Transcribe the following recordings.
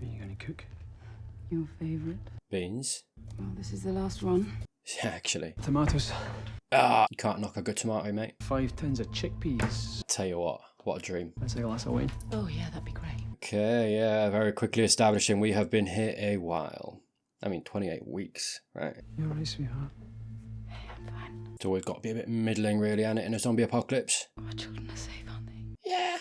What are you going to cook? Your favourite? Beans. Well, this is the last one. Yeah, actually. Tomatoes. Ah, you can't knock a good tomato, mate. 5 tins of chickpeas. Tell you what a dream. That's a glass of wine. Oh, yeah, that'd be great. Okay, yeah, very quickly establishing we have been here a while. I mean, 28 weeks, right? You're right, sweetheart. Hey, I'm fine. It's always got to be a bit middling, really, ain't it, in a zombie apocalypse? Our children are safe, aren't they? Yeah.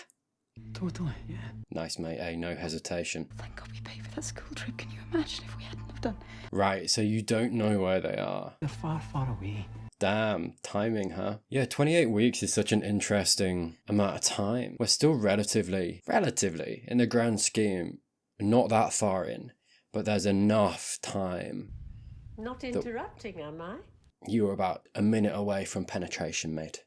Totally, yeah. Nice, mate, eh? No hesitation. Thank God we paid for that school trip. Can you imagine if we hadn't have done? Right, so you don't know where they are. They're far, far away. Damn, timing, huh? Yeah, 28 weeks is such an interesting amount of time. We're still relatively, in the grand scheme, not that far in, but there's enough time. Not interrupting, am I? You were about a minute away from penetration, mate.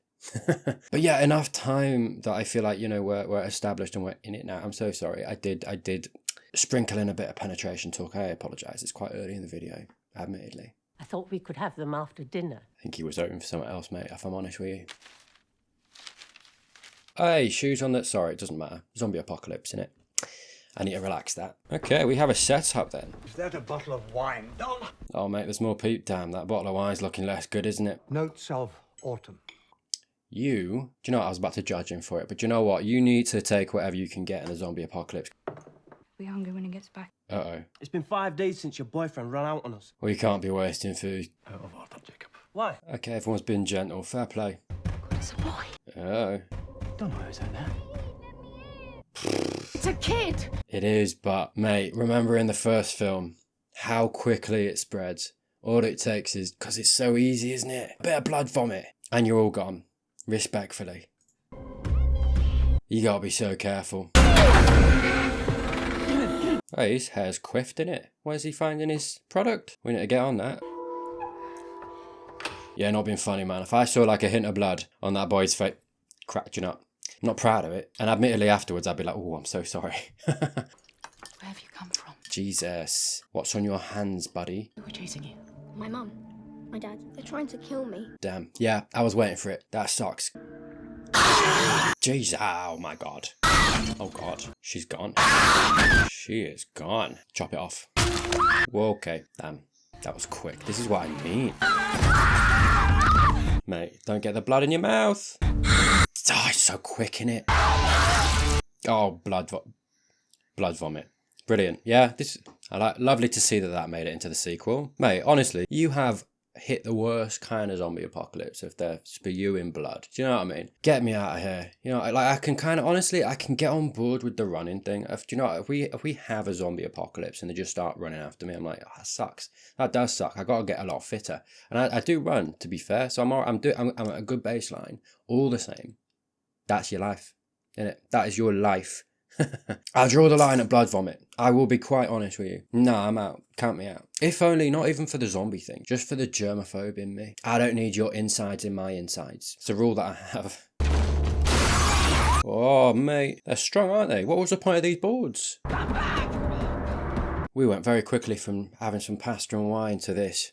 But yeah, enough time that I feel like, you know, we're established and we're in it now. I'm so sorry. I did sprinkle in a bit of penetration talk. I apologise. It's quite early in the video, admittedly. I thought we could have them after dinner. I think he was hoping for something else, mate, if I'm honest with you. Hey, shoes on the... Sorry, it doesn't matter. Zombie apocalypse, innit? I need to relax that. Okay, we have a setup then. Is that a bottle of wine, Dom? Oh, mate, there's more peep. Damn, that bottle of wine's looking less good, isn't it? Notes of autumn. Do you know what? I was about to judge him for it, but you know what? You need to take whatever you can get in the zombie apocalypse. Be hungry when he gets back. Uh-oh. It's been 5 days since your boyfriend ran out on us. We can't be wasting food. Out of order, Jacob. Why? Okay, everyone's been gentle. Fair play. God, it's a boy. Oh. Don't know who's in there. It's a kid. It is, but, mate, remember in the first film, how quickly it spreads. All it takes is, because it's so easy, isn't it? A bit of blood vomit, and you're all gone. Respectfully. You gotta be so careful. Hey, his hair's quiffed, innit? Where's he finding his product? We need to get on that. Yeah, not being funny, man. If I saw like a hint of blood on that boy's face, cracked you up. I'm not proud of it. And admittedly afterwards, I'd be like, oh, I'm so sorry. Where have you come from? Jesus. What's on your hands, buddy? Who are chasing you? My mum, my dad, they're trying to kill me. Damn. Yeah, I was waiting for it. That sucks. Jesus. Oh, my God. Oh, God. She's gone. She is gone. Chop it off. Whoa, okay. Damn. That was quick. This is what I mean. Mate, don't get the blood in your mouth. Oh, it's so quick, innit? Oh, blood vomit. Brilliant. Yeah, lovely to see that made it into the sequel. Mate, honestly, you have hit the worst kind of zombie apocalypse if they're spewing blood. Do you know what I mean? Get me out of here. You know, like I can kind of, honestly, I can get on board with the running thing. Do you know, if we have a zombie apocalypse and they just start running after me, I'm like, oh, that sucks. That does suck. I got to get a lot fitter. And I do run, to be fair. So I'm at a good baseline. All the same, that's your life, innit? That is your life. I'll draw the line at blood vomit. I will be quite honest with you. Nah, I'm out. Count me out. If only, not even for the zombie thing, just for the germaphobe in me. I don't need your insides in my insides. It's a rule that I have. Oh, mate. They're strong, aren't they? What was the point of these boards? We went very quickly from having some pasta and wine to this.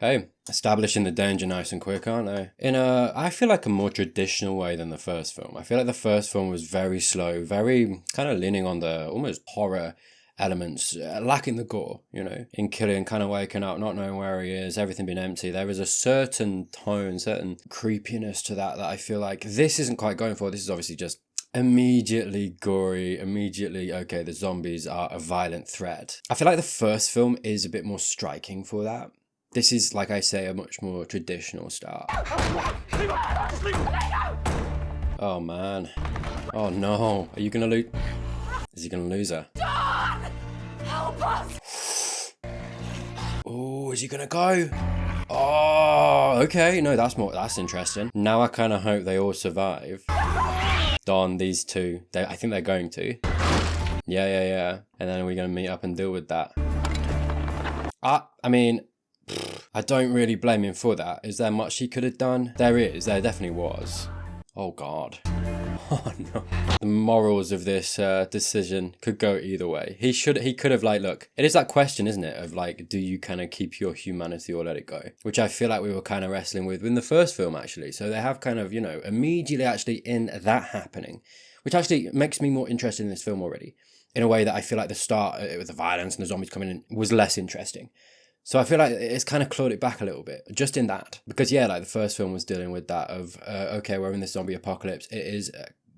Hey, establishing the danger nice and quick, aren't they? In I feel like a more traditional way than the first film. I feel like the first film was very slow, very kind of leaning on the almost horror elements, lacking the gore, you know, in killing, kind of waking up, not knowing where he is, everything being empty. There is a certain tone, certain creepiness to that I feel like this isn't quite going for. This is obviously just immediately gory, immediately, okay, the zombies are a violent threat. I feel like the first film is a bit more striking for that. This is, like I say, a much more traditional start. Oh, man. Oh, no. Are you going to lose? Is he going to lose her? Dawn! Help us! Oh, is he going to go? Oh, okay. No, that's interesting. Now I kind of hope they all survive. Dawn, these two. I think they're going to. Yeah. And then we're going to meet up and deal with that. I mean... I don't really blame him for that. Is there much he could have done? There definitely was. Oh, God. Oh, no. The morals of this decision could go either way. He could have, like, look, it is that question, isn't it? Of, like, do you kind of keep your humanity or let it go? Which I feel like we were kind of wrestling with in the first film, actually. So they have kind of, you know, immediately actually in that happening, which actually makes me more interested in this film already. in a way that I feel like the start with the violence and the zombies coming in was less interesting. So I feel like it's kind of clawed it back a little bit, just in that. Because yeah, like the first film was dealing with that of, okay, we're in this zombie apocalypse. It is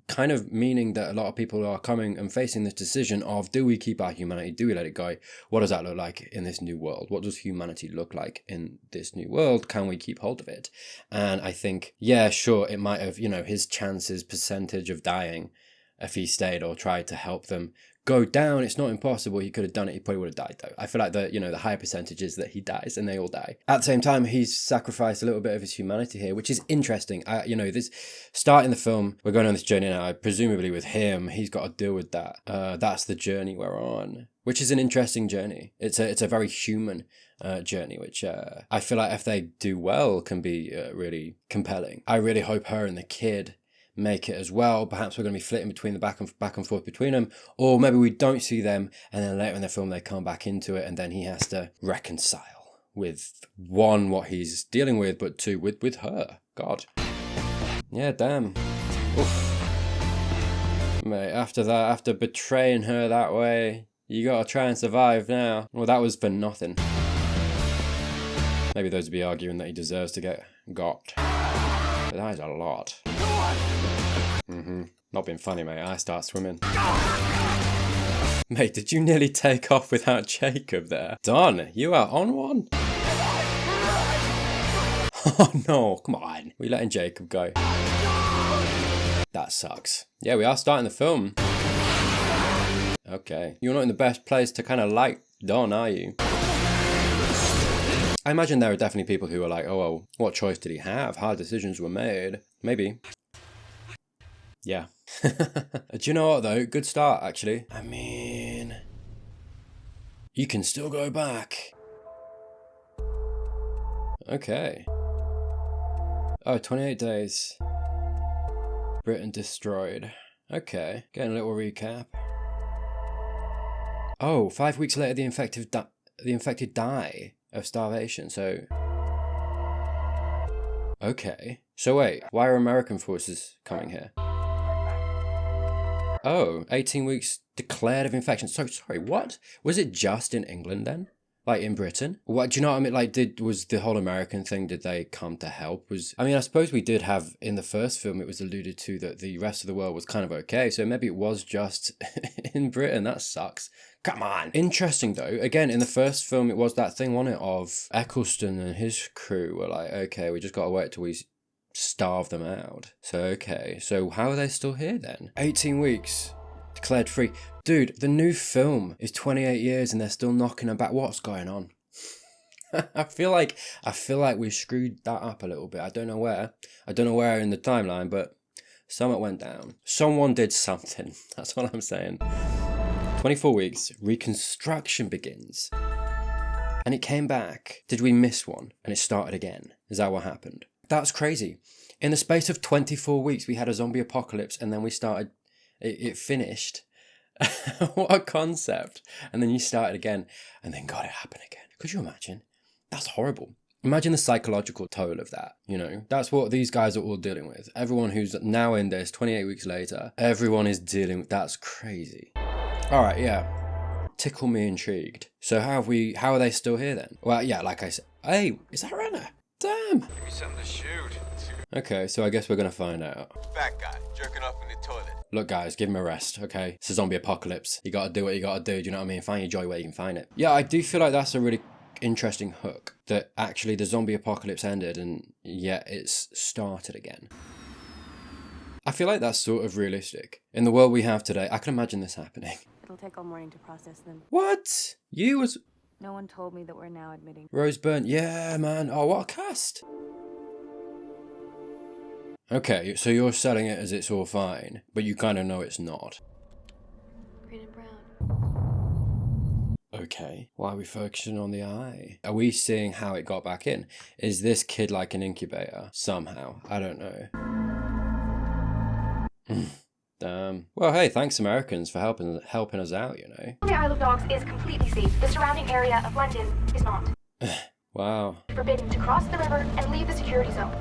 kind of meaning that a lot of people are coming and facing this decision of, do we keep our humanity? Do we let it go? What does that look like in this new world? What does humanity look like in this new world? Can we keep hold of it? And I think, yeah, sure, it might have, you know, his chances, percentage of dying if he stayed or tried to help them go down. It's not impossible. He could have done it. He probably would have died though. I feel like the higher percentage is that he dies and they all die. At the same time, he's sacrificed a little bit of his humanity here, which is interesting. This starting the film, we're going on this journey now, presumably with him. He's got to deal with that. That's the journey we're on, which is an interesting journey. It's a very human journey, which I feel like if they do well can be really compelling. I really hope her and the kid make it as well. Perhaps we're going to be flitting between the back and forth between them, or maybe we don't see them and then later in the film they come back into it and then he has to reconcile with one, what he's dealing with, but two, with her. God, yeah, damn. Oof. Mate, after that, after betraying her that way, you gotta try and survive now. Well, that was for nothing. Maybe those would be arguing that he deserves to get got, but that is a lot. Not being funny, mate. I start swimming. Mate, did you nearly take off without Jacob there? Don, you are on one. Oh no, come on. We're letting Jacob go. That sucks. Yeah, we are starting the film. Okay. You're not in the best place to kind of like Don, are you? I imagine there are definitely people who are like, oh, well, what choice did he have? Hard decisions were made. Maybe. Yeah. Do you know what though? Good start, actually. I mean, you can still go back. Okay. Oh, 28 days. Britain destroyed. Okay. Getting a little recap. Oh, 5 weeks later, the infected die of starvation. So. Okay. So wait, why are American forces coming here? Oh, 18 weeks declared of infection. So sorry, what? Was it just in England then? Like in Britain? What, do you know what I mean? Like, was the whole American thing, did they come to help? I mean, I suppose we did have, in the first film, it was alluded to that the rest of the world was kind of okay. So maybe it was just in Britain. That sucks. Come on. Interesting though. Again, in the first film, it was that thing, wasn't it, of Eccleston and his crew were like, okay, we just got to wait till we starve them out. So, okay. So how are they still here then? 18 weeks. Declared free. Dude, the new film is 28 years and they're still knocking about. What's going on? I feel like we screwed that up a little bit. I don't know where in the timeline, but something went down. Someone did something. That's what I'm saying. 24 weeks, reconstruction begins. And it came back. Did we miss one? And it started again. Is that what happened? That's crazy. In the space of 24 weeks, we had a zombie apocalypse and then we started, it finished. What a concept. And then you started again and then God, it happened again. Could you imagine? That's horrible. Imagine the psychological toll of that, you know? That's what these guys are all dealing with. Everyone who's now in this 28 weeks later, everyone is dealing with, that's crazy. All right, yeah. Tickle me intrigued. So how are they still here then? Well, yeah, like I said, hey, is that Renner? Damn. Give me something to shoot. Okay, so I guess we're gonna find out. Fat guy, jerking off in the toilet. Look guys, give him a rest, okay? It's a zombie apocalypse. You gotta do what you gotta do, do you know what I mean? Find your joy where you can find it. Yeah, I do feel like that's a really interesting hook. That actually the zombie apocalypse ended and yet it's started again. I feel like that's sort of realistic. In the world we have today, I can imagine this happening. It'll take all morning to process them. What? You was... No one told me that we're now admitting. Byrne, yeah, man. Oh, what a cast. Okay, so you're selling it as it's all fine, but you kind of know it's not. Green and brown. Okay, why are we focusing on the eye? Are we seeing how it got back in? Is this kid like an incubator? Somehow. I don't know. Damn. Well, hey, thanks Americans for helping us out, you know. The Isle of Dogs is completely safe. The surrounding area of London is not. Wow. Forbidden to cross the river and leave the security zone.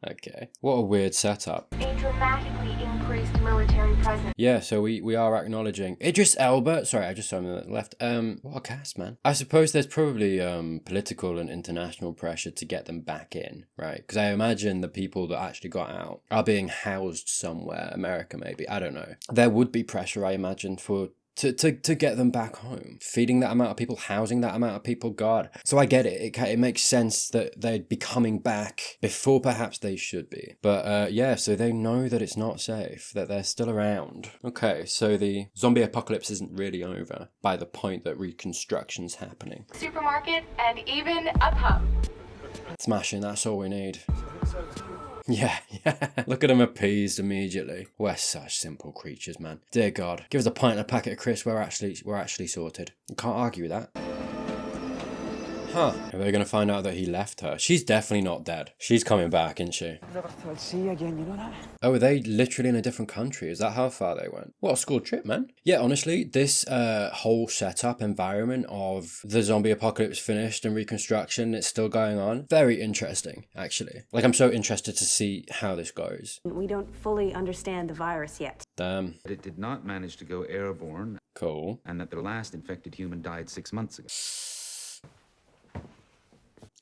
Okay. What a weird setup. A dramatically increased military presence. Yeah, so we are acknowledging Idris Elba. Sorry, I just saw him on the left. What a cast, man. I suppose there's probably political and international pressure to get them back in, right? Because I imagine the people that actually got out are being housed somewhere, America maybe. I don't know. There would be pressure, I imagine, for to get them back home. Feeding that amount of people, housing that amount of people, God. So I get it. It makes sense that they'd be coming back before perhaps they should be. But yeah, so they know that it's not safe, that they're still around. Okay, so the zombie apocalypse isn't really over by the point that Reconstruction's happening. Supermarket and even a pub. Smashing, that's all we need. Yeah. Look at them appeased immediately. We're such simple creatures, man. Dear God, give us a pint and a packet of crisps. We're actually sorted. You can't argue with that. Huh? Are they gonna find out that he left her? She's definitely not dead. She's coming back, isn't she? Never thought I'd see you again, you know that? Oh, are they literally in a different country? Is that how far they went? What a school trip, man. Yeah, honestly, this whole setup environment of the zombie apocalypse finished and Reconstruction, it's still going on. Very interesting, actually. Like, I'm so interested to see how this goes. We don't fully understand the virus yet. Damn. It did not manage to go airborne, Cool. and that their last infected human died 6 months ago.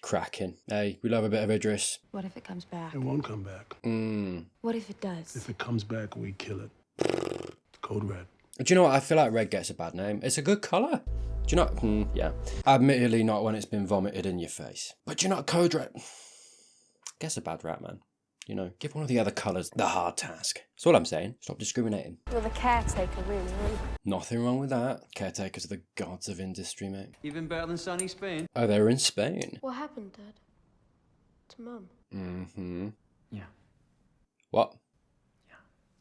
Cracking. Hey, we love a bit of Idris. What if it comes back? It won't come back. What if it does? If it comes back, we kill it. Code Red. Do you know what? I feel like red gets a bad name. It's a good colour. Do you know? Yeah. Admittedly, not when it's been vomited in your face. But do you know, Code Red gets a bad rap, man. You know, give one of the other colours the hard task. That's all I'm saying. Stop discriminating. You're the caretaker, really. Nothing wrong with that. Caretakers are the gods of industry, mate. Even better than sunny Spain. Oh, they were in Spain. What happened, Dad? To Mum? Mm-hmm. Yeah. What? Yeah.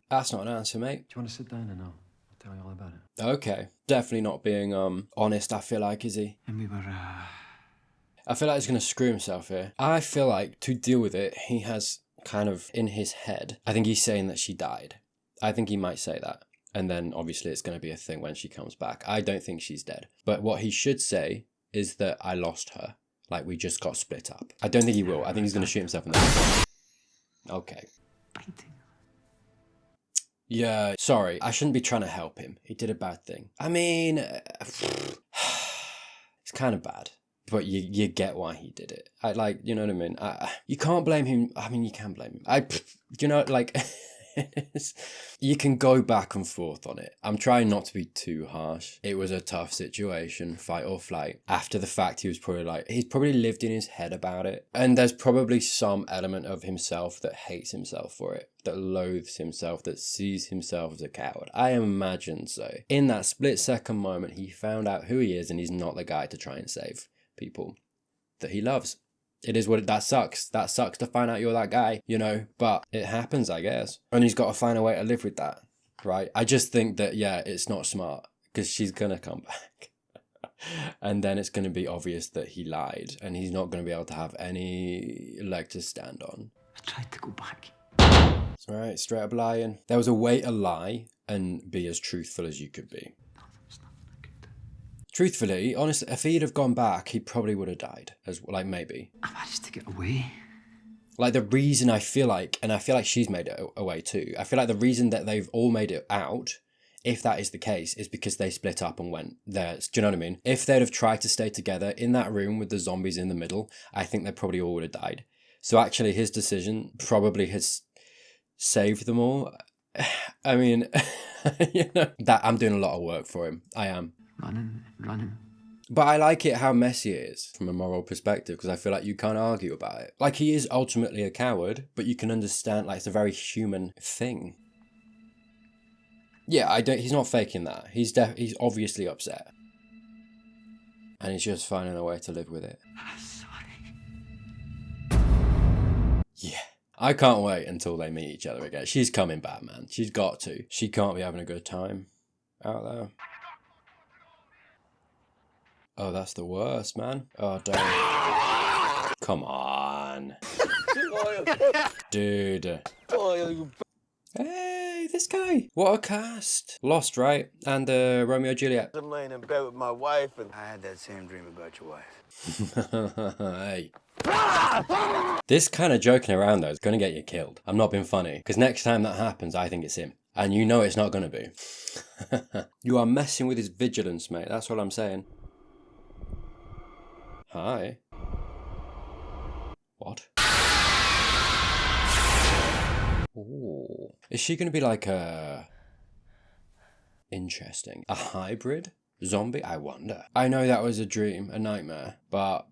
That's not an answer, mate. Do you want to sit down and I'll tell you all about it? Okay. Definitely not being honest, I feel like, is he? And we were, I feel like he's going to screw himself here. I feel like to deal with it, he has kind of in his head, I think he's saying that she died. I think he might say that. And then obviously it's going to be a thing when she comes back. I don't think she's dead. But what he should say is that I lost her. Like, we just got split up. I don't think he will. I think he's going to shoot himself in the head. Okay. Yeah, sorry. I shouldn't be trying to help him. He did a bad thing. I mean, it's kind of bad. But you get why he did it. You know what I mean? You can't blame him. I mean, you can blame him. You know, like, you can go back and forth on it. I'm trying not to be too harsh. It was a tough situation, fight or flight. After the fact, he was probably he's probably lived in his head about it. And there's probably some element of himself that hates himself for it, that loathes himself, that sees himself as a coward. I imagine so. In that split second moment, he found out who he is and he's not the guy to try and save people that he loves. It is what that sucks. That sucks to find out you're that guy, you know, but it happens, I guess. And he's got to find a way to live with that, right? I just think that, yeah, it's not smart because she's going to come back. And then it's going to be obvious that he lied and he's not going to be able to have any leg to stand on. I tried to go back. That's right, straight up lying. There was a way to lie and be as truthful as you could be. Truthfully, honestly, if he'd have gone back, he probably would have died. Maybe. I managed to get away. Like, the reason I feel like, and I feel like she's made it away too, I feel like the reason that they've all made it out, if that is the case, is because they split up and went there. Do you know what I mean? If they'd have tried to stay together in that room with the zombies in the middle, I think they probably all would have died. So actually, his decision probably has saved them all. I mean, you know, that I'm doing a lot of work for him. I am. Running. But I like it how messy it is from a moral perspective because I feel like you can't argue about it. Like, he is ultimately a coward, but you can understand, like, it's a very human thing. Yeah, he's not faking that. He's obviously upset. And he's just finding a way to live with it. Sorry. Yeah. I can't wait until they meet each other again. She's coming back, man. She's got to. She can't be having a good time out there. Oh, that's the worst, man. Oh, don't. Come on. Dude. Hey, with this guy? What a cast. Lost, right? And Romeo and Juliet. I'm laying in bed with my wife, and I had that same dream about your wife. Hey. This kind of joking around, though, is going to get you killed. I'm not being funny. Because next time that happens, I think it's him. And you know it's not going to be. You are messing with his vigilance, mate. That's what I'm saying. Hi. What? Ooh. Is she going to be like a... Interesting. A hybrid zombie? I wonder. I know that was a dream, a nightmare, but...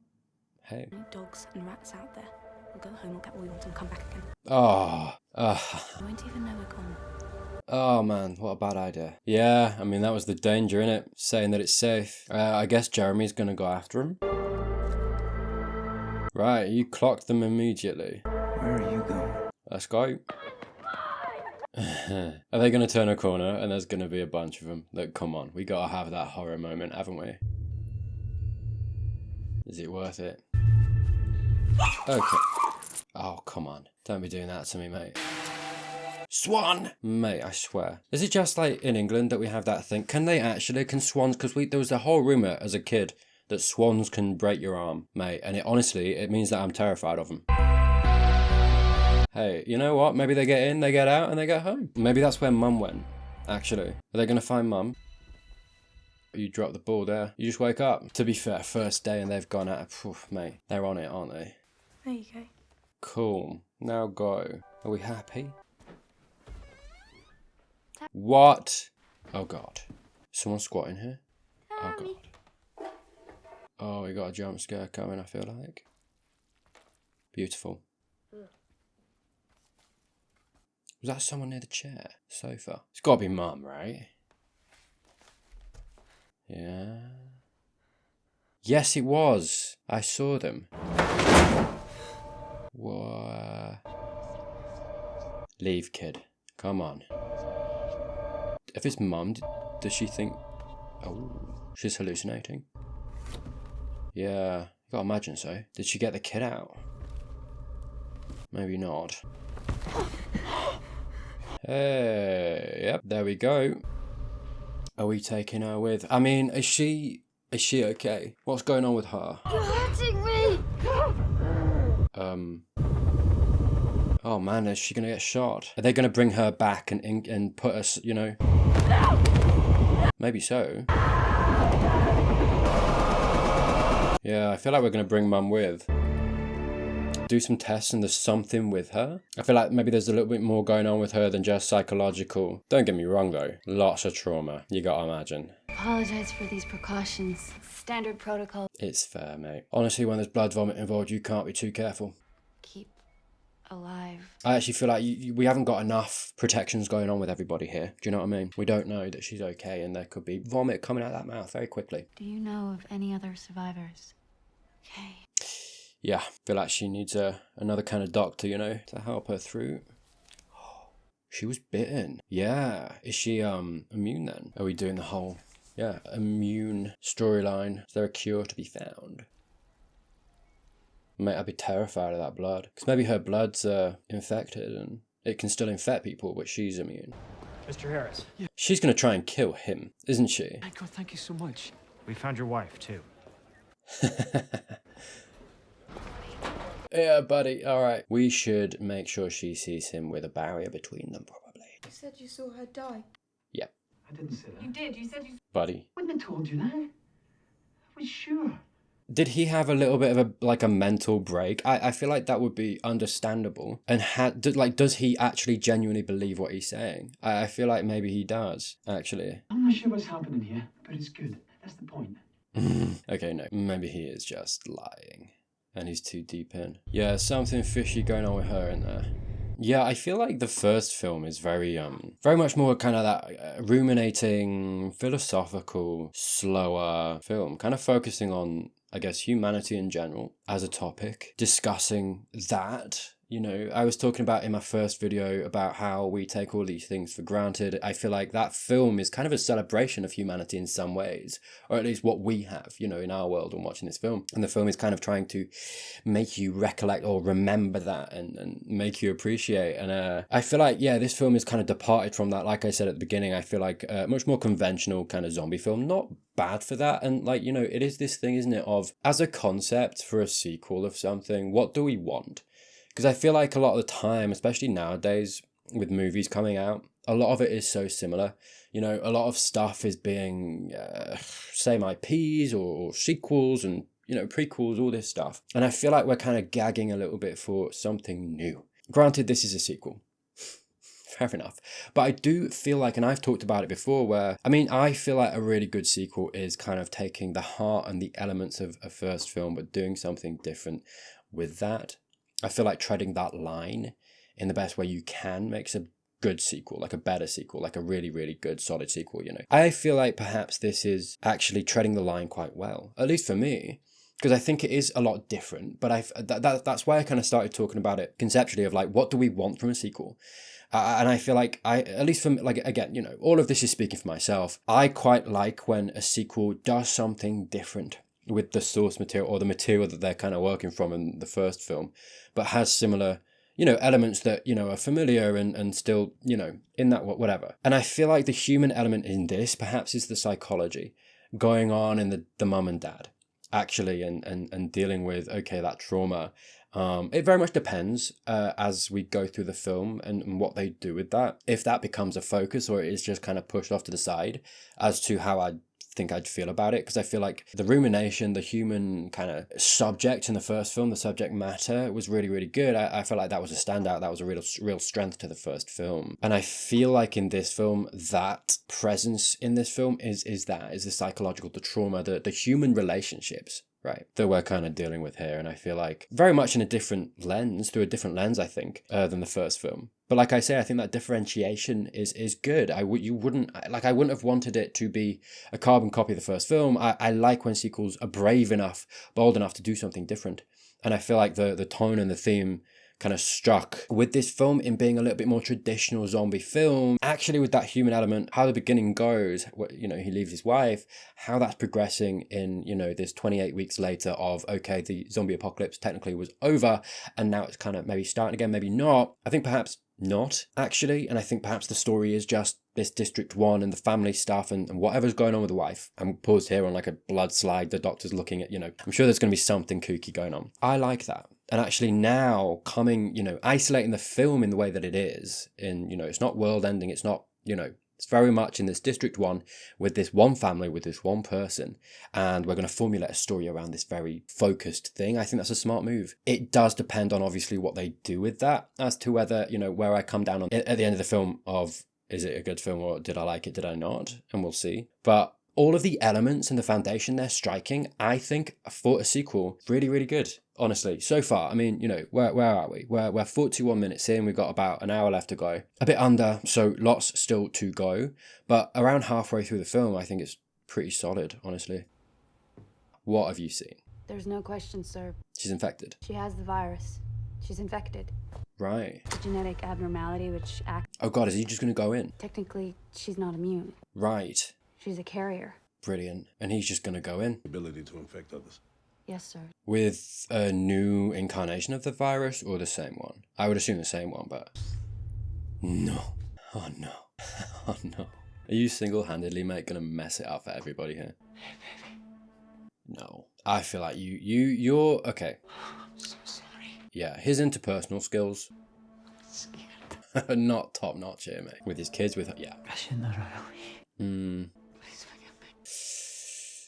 Hey. No dogs and rats out there. We'll go home, we'll get what we want and come back again. Oh. You won't even know we're gone. Oh man, what a bad idea. Yeah, I mean, that was the danger, innit? Saying that it's safe. I guess Jeremy's gonna go after him. Right, you clocked them immediately. Where are you going? Let's go. Are they gonna turn a corner and there's gonna be a bunch of them? Look, come on, we gotta have that horror moment, haven't we? Is it worth it? Okay. Oh, come on. Don't be doing that to me, mate. Swan! Mate, I swear. Is it just like in England that we have that thing? Can they actually? Can swans? Because there was a whole rumour as a kid that swans can break your arm, mate. And honestly, it means that I'm terrified of them. Hey, you know what? Maybe they get in, they get out, and they get home. Maybe that's where Mum went, actually. Are they going to find Mum? You dropped the ball there. You just wake up. To be fair, first day and they've gone out. Oof, mate, they're on it, aren't they? There you go. Cool. Now go. Are we happy? What? Oh god. Someone squatting here? Oh god. Oh, we got a jump scare coming, I feel like. Beautiful. Was that someone near the chair? Sofa? It's gotta be Mum, right? Yeah. Yes, it was. I saw them. What? Leave, kid. Come on. If it's Mum, does she think... Oh, she's hallucinating? Yeah, you gotta imagine so. Did she get the kid out? Maybe not. Hey, yep, there we go. Are we taking her with... I mean, is she okay? What's going on with her? You're hurting me! Oh man, is she gonna get shot? Are they gonna bring her back and put us, you know? Maybe so. Yeah, I feel like we're gonna bring Mum with. Do some tests and there's something with her. I feel like maybe there's a little bit more going on with her than just psychological. Don't get me wrong though, lots of trauma, you gotta imagine. Apologize for these precautions. Standard protocol. It's fair, mate. Honestly, when there's blood vomit involved, you can't be too careful. Keep alive. I actually feel like we haven't got enough protections going on with everybody here. Do you know what I mean? We don't know that she's okay and there could be vomit coming out of that mouth very quickly. Do you know of any other survivors? Okay. Yeah, I feel like she needs another kind of doctor, you know, to help her through. She was bitten. Yeah. Is she immune then? Are we doing the whole, immune storyline? Is there a cure to be found? Mate, I'd be terrified of that blood. Because maybe her blood's infected and it can still infect people, but she's immune. Mr. Harris. Yeah. She's going to try and kill him, isn't she? My God, thank you so much. We found your wife, too. Yeah, buddy. All right. We should make sure she sees him with a barrier between them, probably. You said you saw her die. Yep. I didn't say that. You did. You said you... Buddy. Wouldn't have told you that. I was sure. Did he have a little bit of a mental break? I feel like that would be understandable. And does he actually genuinely believe what he's saying? I feel like maybe he does, actually. I'm not sure what's happening here, but it's good. That's the point. Okay, no. Maybe he is just lying. And he's too deep in. Yeah, something fishy going on with her in there. Yeah, I feel like the first film is very much more kind of that ruminating, philosophical, slower film. Kind of focusing on, I guess, humanity in general as a topic. Discussing that You know, I was talking about in my first video about how we take all these things for granted. I feel like that film is kind of a celebration of humanity in some ways, or at least what we have, you know, in our world when watching this film. And the film is kind of trying to make you recollect or remember that and make you appreciate. And I feel like, yeah, this film is kind of departed from that. Like I said at the beginning, I feel like a much more conventional kind of zombie film. Not bad for that. And like, you know, it is this thing, isn't it, of as a concept for a sequel of something, what do we want? Because I feel like a lot of the time, especially nowadays with movies coming out, a lot of it is so similar. You know, a lot of stuff is being same IPs or sequels and, you know, prequels, all this stuff. And I feel like we're kind of gagging a little bit for something new. Granted, this is a sequel. Fair enough. But I do feel like, and I've talked about it before, where, I mean, I feel like a really good sequel is kind of taking the heart and the elements of a first film, but doing something different with that. I feel like treading that line in the best way you can makes a good sequel, like a better sequel, like a really, really good, solid sequel, you know. I feel like perhaps this is actually treading the line quite well, at least for me, because I think it is a lot different, but that's why I kind of started talking about it conceptually of like, what do we want from a sequel? And I feel like at least from, like, again, you know, all of this is speaking for myself. I quite like when a sequel does something different with the source material or the material that they're kind of working from in the first film, but has similar, you know, elements that, you know, are familiar and still, you know, in that whatever. And I feel like the human element in this perhaps is the psychology going on in the mum and dad actually and dealing with, okay, that trauma. It very much depends as we go through the film and what they do with that. If that becomes a focus or it is just kind of pushed off to the side as to how I'd feel about it, because I feel like the rumination, the human kind of subject in the first film, the subject matter was really, really good. I felt like that was a standout. That was a real strength to the first film. And I feel like in this film, that presence in this film is the psychological, the trauma, the human relationships, right, that we're kind of dealing with here. And I feel like very much in a different lens, through a different lens, I think, than the first film. But like I say, I think that differentiation is good. I wouldn't have wanted it to be a carbon copy of the first film. I like when sequels are brave enough, bold enough to do something different. And I feel like the tone and the theme kind of struck with this film in being a little bit more traditional zombie film. Actually, with that human element, how the beginning goes, you know, he leaves his wife, how that's progressing in, you know, this 28 weeks later of, okay, the zombie apocalypse technically was over and now it's kind of maybe starting again, maybe not. I think perhaps not, actually. And I think perhaps the story is just this District 1 and the family stuff and whatever's going on with the wife. I'm paused here on like a blood slide. The doctor's looking at, you know, I'm sure there's going to be something kooky going on. I like that. And actually now coming, you know, isolating the film in the way that it is in, you know, it's not world ending. It's not, you know, it's very much in this District 1 with this one family, with this one person. And we're going to formulate a story around this very focused thing. I think that's a smart move. It does depend on obviously what they do with that as to whether, you know, where I come down on at the end of the film of, is it a good film or did I like it, did I not? And we'll see. But all of the elements and the foundation they're striking, I think for a sequel, really, really good. Honestly, so far, I mean, you know, where are we? We're 41 minutes in, we've got about an hour left to go. A bit under, so lots still to go. But around halfway through the film, I think it's pretty solid, honestly. What have you seen? There's no question, sir. She's infected. She has the virus. She's infected. Right. A genetic abnormality which acts... Oh God, is he just going to go in? Technically, she's not immune. Right. She's a carrier. Brilliant. And he's just going to go in? Ability to infect others. Yes, sir. With a new incarnation of the virus or the same one? I would assume the same one, but... No. Oh no. Oh no. Are you single-handedly, mate, going to mess it up for everybody here? Hey, baby. No. I feel like you're... Okay. I'm so sorry. Yeah, his interpersonal skills... I'm scared. Not top-notch here, mate. With his kids, with... Yeah. I shouldn't have run away. Please forgive me.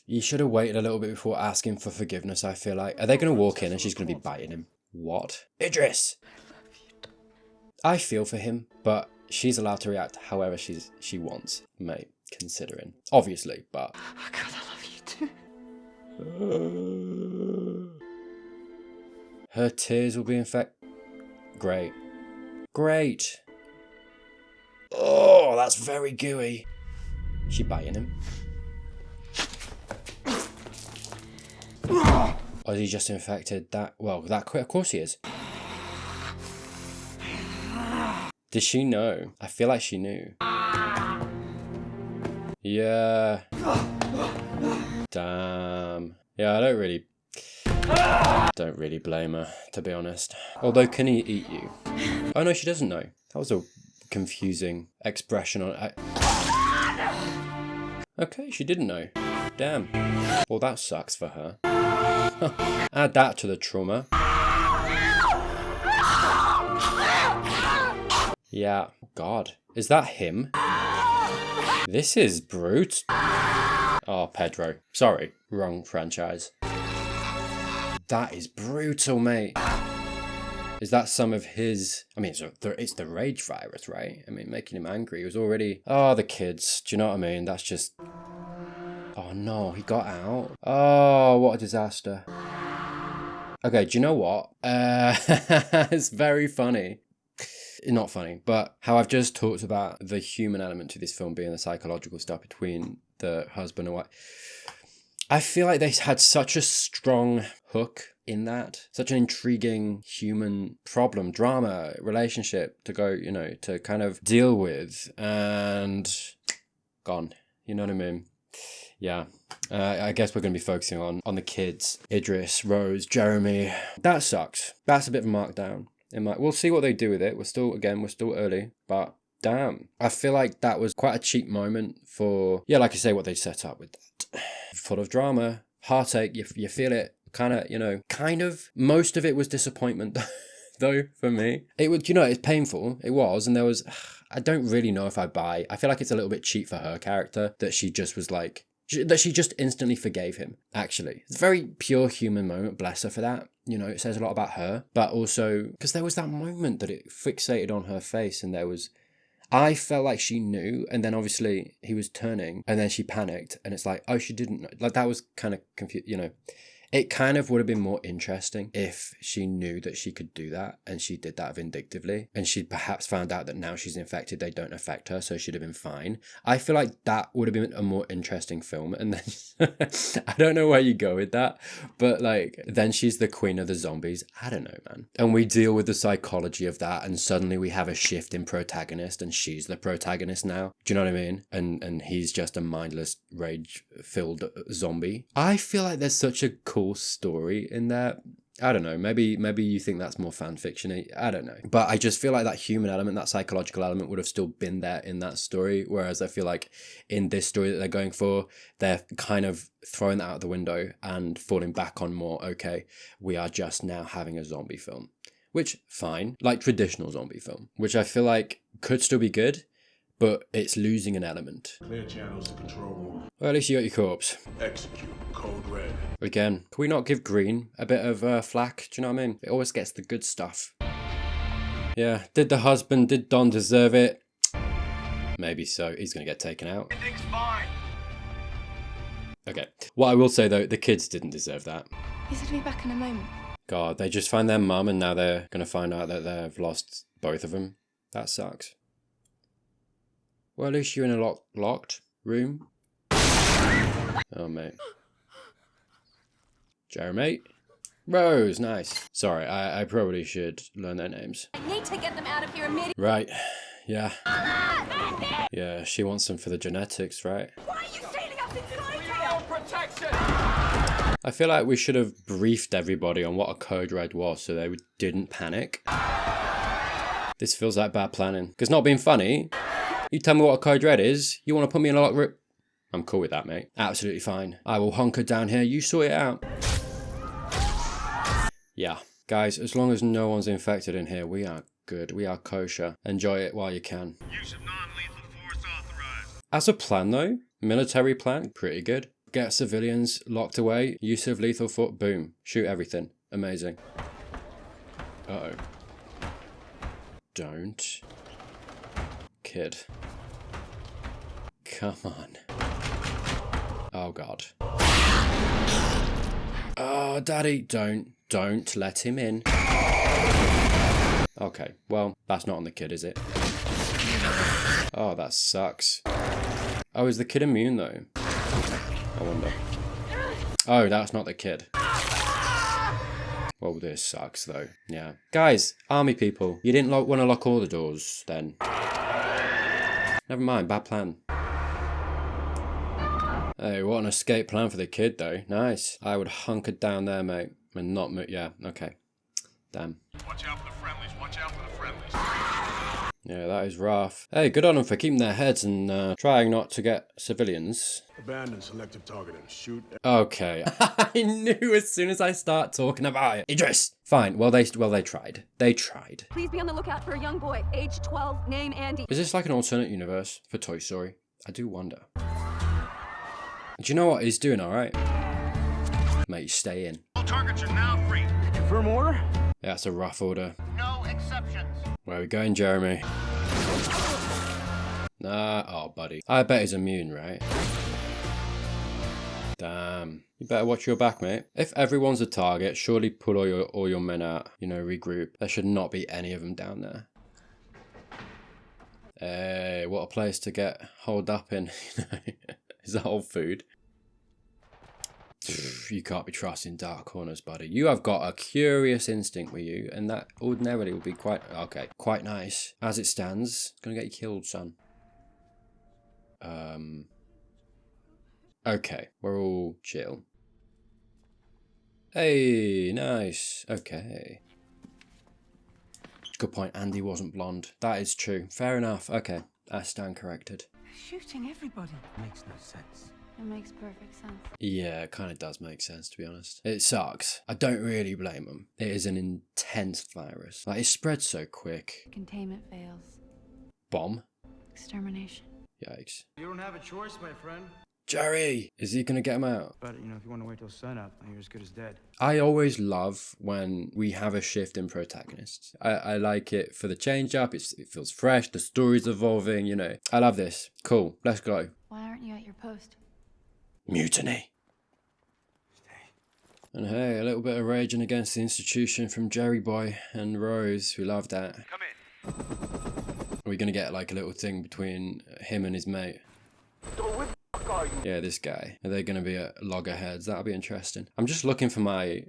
You should have waited a little bit before asking for forgiveness, I feel like. Are they going to walk in and she's going to be biting him? What? Idris! I love you. I feel for him, but she's allowed to react however she wants, mate, considering. Obviously, but... Oh God, I love you too. Her tears will be infected. Great. Great. Oh, that's very gooey. She biting him? Or is he just infected that... Well, that quick? Of course he is. Did she know? I feel like she knew. Yeah. Damn. Yeah, I don't really blame her, to be honest. Although, can he eat you? Oh no, she doesn't know. That was a confusing expression on. Okay, she didn't know. Damn. Well, that sucks for her. Add that to the trauma. Yeah. God. Is that him? This is brute. Oh, Pedro. Sorry. Wrong franchise. That is brutal, mate. Is that some of his... I mean, it's the rage virus, right? I mean, making him angry. He was already... Oh, the kids. Do you know what I mean? That's just... Oh, no. He got out. Oh, what a disaster. Okay, do you know what? It's very funny. Not funny, but how I've just talked about the human element to this film being the psychological stuff between the husband and wife. I feel like they had such a strong hook in that, such an intriguing human problem, drama, relationship to go, you know, to kind of deal with, and gone. You know what I mean? Yeah. I guess we're going to be focusing on the kids. Idris, Rose, Jeremy. That sucks. That's a bit of a markdown. We'll see what they do with it. We're still early, but damn. I feel like that was quite a cheap moment for, yeah, like I say, what they set up with that. Full of drama, heartache, you feel it, kind of. Most of it was disappointment, though, for me. It was, it's painful. It was, and there was, I don't really know if I buy. I feel like it's a little bit cheap for her character, that she just was like, that she just instantly forgave him, actually. It's a very pure human moment, bless her for that. It says a lot about her, but also, because there was that moment that it fixated on her face, and I felt like she knew, and then obviously he was turning, and then she panicked, and it's like, oh, she didn't know. Like, that was kind of confused, It kind of would have been more interesting if she knew that she could do that, and she did that vindictively, and she perhaps found out that now she's infected, they don't affect her, so she'd have been fine. I feel like that would have been a more interesting film, and then I don't know where you go with that, but then she's the queen of the zombies. I don't know, man. And we deal with the psychology of that, and suddenly we have a shift in protagonist, and she's the protagonist now. Do you know what I mean? And he's just a mindless, rage-filled zombie. I feel like there's such a cool story in there. I don't know, maybe you think that's more fan fiction-y. I don't know, but I just feel like that human element, that psychological element would have still been there in that story, whereas I feel like in this story that they're going for, they're kind of throwing that out the window and falling back on more, okay, we are just now having a zombie film, which, fine, like traditional zombie film, which I feel like could still be good, but it's losing an element. Clear channels to control room. Well, at least you got your corpse. Execute. Code red. Again, can we not give Green a bit of flack? Do you know what I mean? It always gets the good stuff. Yeah, did Don deserve it? Maybe so. He's going to get taken out. Everything's fine. Okay. What I will say, though, the kids didn't deserve that. He said to be back in a moment. God, they just find their mum and now they're going to find out that they've lost both of them. That sucks. Well, at least you're in a locked room. Oh, mate. Jeremy. Rose, nice. Sorry, I probably should learn their names. I need to get them out of here immediately. Right, yeah. Yeah, she wants them for the genetics, right? Why are you sailing us inside here? Protection! I feel like we should have briefed everybody on what a code red was so they didn't panic. This feels like bad planning. Because not being funny, you tell me what a code red is, you want to put me in a locked room? I'm cool with that, mate. Absolutely fine. I will hunker down here, you sort it out. Yeah. Guys, as long as no one's infected in here, we are good. We are kosher. Enjoy it while you can. Use of non-lethal force authorized. As a plan, though, military plan, pretty good. Get civilians locked away, use of lethal force, boom. Shoot everything. Amazing. Uh-oh. Don't. Kid. Come on. Oh, God. Oh, Daddy, don't let him in. Okay, well, that's not on the kid, is it? Oh, that sucks. Oh, is the kid immune, though? I wonder. Oh, that's not the kid. Well, this sucks though. Yeah. Guys, army people, you didn't want to lock all the doors then. Never mind, bad plan. Hey, what an escape plan for the kid though. Nice. I would hunker down there, mate. And not move. Yeah, okay. Damn. Watch out for the friendlies. Watch out for the friendlies. Yeah, that is rough. Hey, good on them for keeping their heads and trying not to get civilians. Abandon selective targeting. Shoot. Okay. I knew as soon as I start talking about it. Idris! Fine. Well, they tried. They tried. Please be on the lookout for a young boy, age 12, name Andy. Is this like an alternate universe for Toy Story? I do wonder. Do you know what? He's doing alright. Mate, stay in. All targets are now free. Confirm order? Yeah, that's a rough order. No exceptions. Where are we going, Jeremy? Nah, oh, buddy. I bet he's immune, right? Damn. You better watch your back, mate. If everyone's a target, surely pull all your men out. You know, regroup. There should not be any of them down there. Hey, what a place to get holed up in. Is that all food? You can't be trusting dark corners, buddy. You have got a curious instinct with you, and that ordinarily would be quite nice. As it stands, it's gonna get you killed, son. Okay, we're all chill. Hey, nice. Okay. Good point. Andy wasn't blonde. That is true. Fair enough. Okay, I stand corrected. Shooting everybody. Makes no sense. It makes perfect sense. Yeah, it kind of does make sense, to be honest. It sucks. I don't really blame them. It is an intense virus. Like, it spreads so quick. Containment fails. Bomb? Extermination. Yikes. You don't have a choice, my friend. Jerry! Is he gonna get him out? But, you know, if you want to wait till sunup, you're as good as dead. I always love when we have a shift in protagonists. I like it for the change up. It feels fresh. The story's evolving, you know. I love this. Cool. Let's go. Why aren't you at your post? Mutiny. And hey, a little bit of raging against the institution from Jerry Boy and Rose. We love that. Come in. Are we gonna get like a little thing between him and his mate? Yeah, this guy. Are they gonna be at loggerheads? That'll be interesting. I'm just looking for my...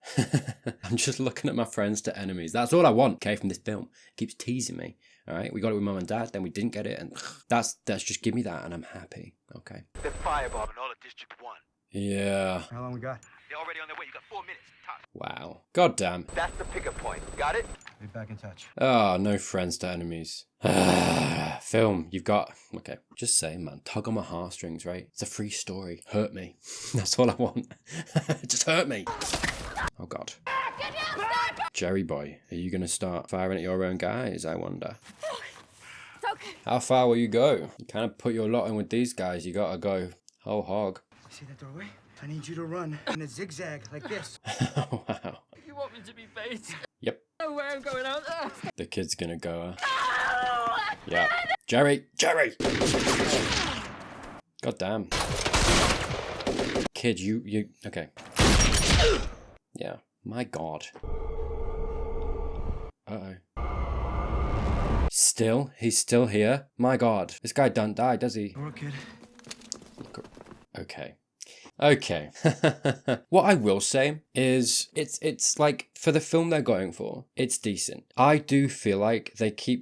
I'm just looking at my friends to enemies. That's all I want, okay, from this film. It keeps teasing me. Alright, we got it with mum and dad, then we didn't get it, and that's just give me that and I'm happy. Okay. The firebomb and all of District 1. Yeah. How long we got? They're already on their way. You got 4 minutes. Tops. Wow. God damn. That's the pickup point. Got it? Be back in touch. Oh, no friends to enemies. Film, you've got... Okay, just say, man, tug on my heartstrings, right? It's a free story. Hurt me. That's all I want. Just hurt me. Oh, God. Jerry Boy, are you going to start firing at your own guys, I wonder? It's okay. How far will you go? You kind of put your lot in with these guys. You got to go whole hog. See that doorway? I need you to run in a zigzag like this. Wow. You want me to be bait? Yep. Oh, where I'm going out there. The kid's going to go... Yeah. Jerry! Jerry! God damn. Kid, you... Okay. Yeah. My God. Uh-oh. Still? He's still here? My God. This guy don't die, does he? Poor kid. Okay. Okay. What I will say is it's like for the film they're going for, it's decent. I do feel like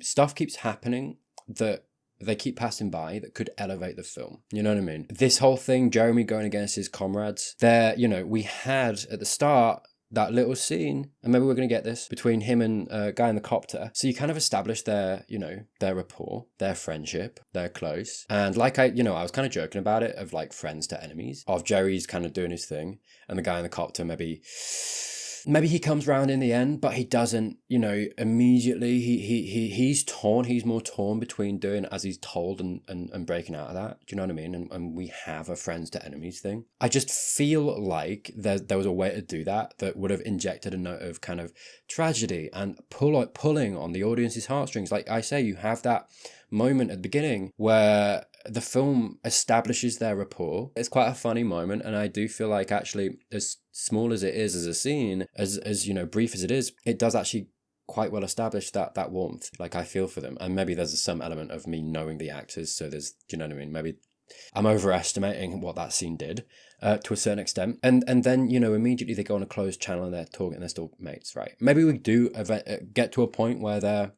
stuff keeps happening that they keep passing by that could elevate the film. You know what I mean? This whole thing, Jeremy going against his comrades, we had at the start that little scene, and maybe we're going to get this, between him and a guy in the copter. So you kind of establish their rapport, their friendship, they're close. And like I was kind of joking about it, of like friends to enemies, of Jerry's kind of doing his thing, and the guy in the copter maybe he comes round in the end, but he doesn't, immediately. He's torn. He's more torn between doing as he's told and breaking out of that. Do you know what I mean? And we have a friends to enemies thing. I just feel like there was a way to do that would have injected a note of kind of tragedy and pulling on the audience's heartstrings. Like I say, you have that moment at the beginning where the film establishes their rapport. It's quite a funny moment, and I do feel like actually, as small as it is as a scene, as brief as it is, it does actually quite well establish that warmth. Like I feel for them, and maybe there's some element of me knowing the actors, so there's, do you know what I mean? Maybe I'm overestimating what that scene did to a certain extent. And then, you know, immediately they go on a closed channel and they're talking and they're still mates, right? Maybe we do get to a point where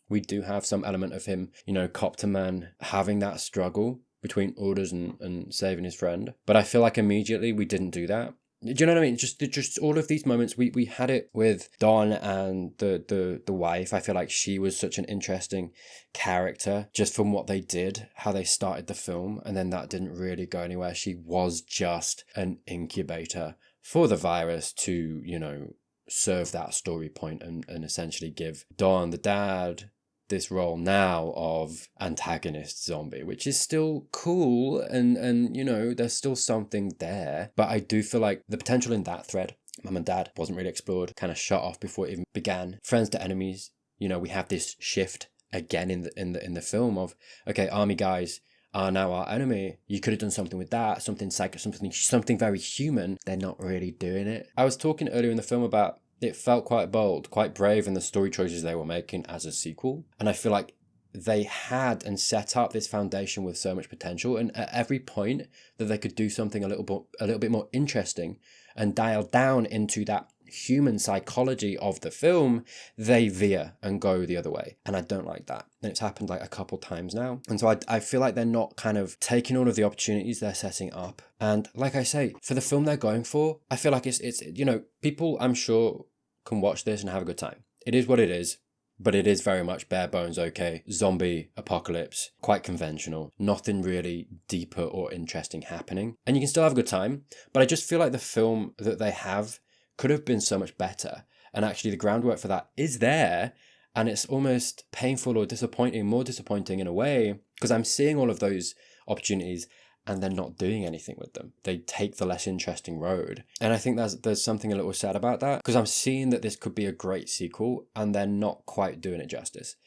we do have some element of him, you know, Copter Man having that struggle between orders and saving his friend. But I feel like immediately we didn't do that. Do you know what I mean? Just all of these moments, we had it with Dawn and the wife. I feel like she was such an interesting character just from what they did, how they started the film, and then that didn't really go anywhere. She was just an incubator for the virus to, you know, serve that story point and essentially give Dawn, the dad, this role now of antagonist zombie, which is still cool and you know, there's still something there. But I do feel like the potential in that thread, mum and dad, wasn't really explored, kind of shut off before it even began. Friends to enemies, you know, we have this shift again in the film of, okay, army guys are now our enemy. You could have done something with that, something psycho, something very human. They're not really doing it. I was talking earlier in the film about it felt quite bold, quite brave in the story choices they were making as a sequel. And I feel like they had and set up this foundation with so much potential. And at every point that they could do something a little bit more interesting and dial down into that human psychology of the film, they veer and go the other way. And I don't like that. And it's happened like a couple times now. And so I feel like they're not kind of taking all of the opportunities they're setting up. And like I say, for the film they're going for, I feel like it's you know, people I'm sure can watch this and have a good time. It is what it is. But it is very much bare bones, okay, zombie apocalypse, quite conventional, nothing really deeper or interesting happening. And you can still have a good time, but I just feel like the film that they have could have been so much better. And actually the groundwork for that is there, and it's almost painful or disappointing, more disappointing in a way, because I'm seeing all of those opportunities and they're not doing anything with them. They take the less interesting road. And I think there's something a little sad about that, because I'm seeing that this could be a great sequel and they're not quite doing it justice.